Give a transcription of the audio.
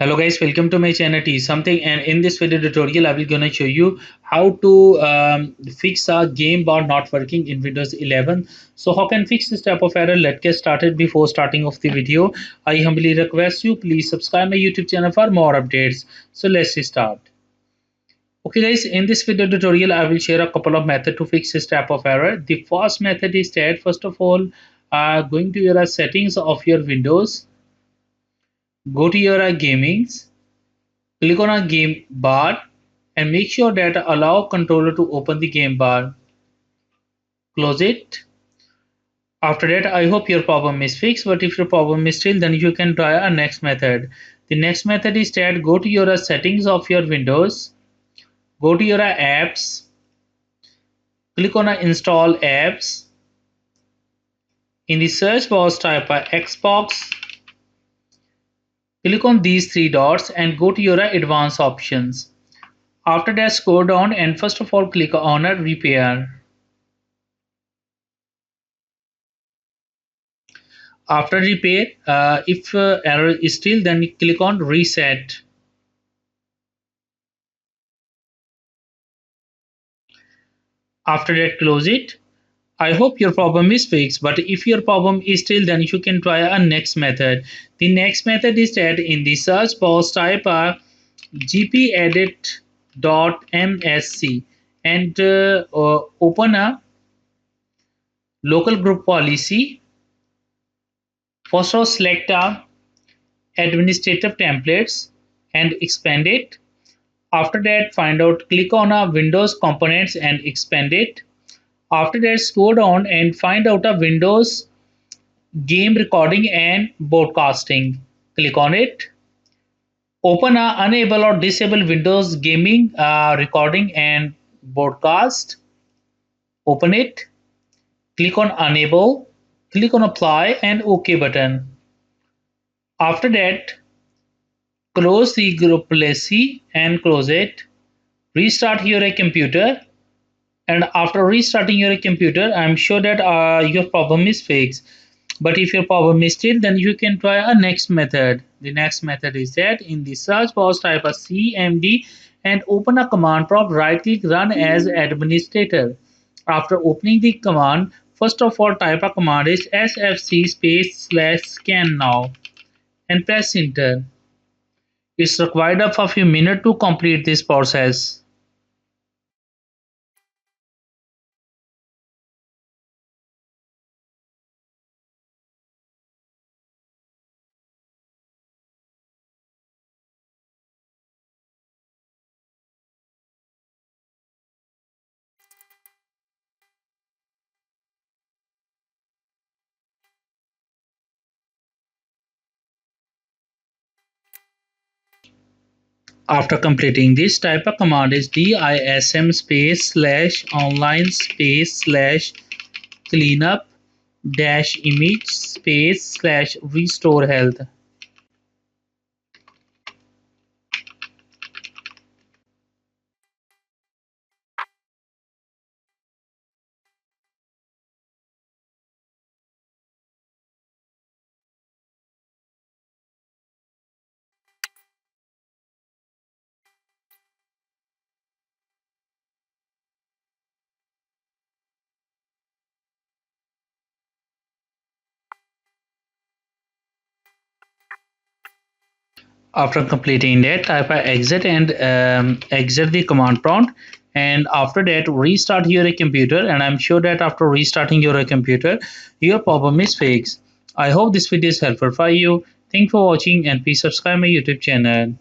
Hello guys, welcome to my channel T something, and in this video tutorial I will gonna show you how to fix a game bar not working in Windows 11. So how can fix this type of error? Let's get started. Before starting of the video, I humbly request you please subscribe my YouTube channel for more updates. So let's start. Okay guys, in this video tutorial I will share a couple of methods to fix this type of error. The first method is that first of all, going to your settings of your Windows, go to your gamings, click on a game bar and make sure that allow controller to open the game bar. Close it. After that, I hope your problem is fixed, but if your problem is still, then you can try a next method. The next method is that go to your settings of your Windows, go to your apps, click on install apps. In the search box type Xbox, click on these three dots and go to your advanced options. After that, scroll down and first of all click on a repair. After repair, if error is still, then click on reset. After that, close it. I hope your problem is fixed, but if your problem is still, then you can try a next method. The next method is that in the search box type gpedit.msc and open a local group policy. First of all, select administrative templates and expand it. After that, find out, click on a Windows components and expand it. After that, scroll down and find out a Windows game recording and broadcasting. Click on it. Open a enable or disable Windows gaming recording and broadcast. Open it. Click on enable. Click on apply and OK button. After that, close the group policy and close it. Restart your computer, and after restarting your computer, I'm sure that your problem is fixed. But if your problem is still, then you can try a next method. The next method is that in the search box type a cmd and open a command prompt, right click, run as administrator. After opening the command, first of all type a command is sfc /scan now and press enter. It's required of a few minutes to complete this process. After completing this, type a command is dism /online /cleanup -image /restore health. After completing that, type a exit and exit the command prompt, and after that restart your computer, and I'm sure that after restarting your computer your problem is fixed. I hope this video is helpful for you. Thanks for watching and please subscribe my YouTube channel.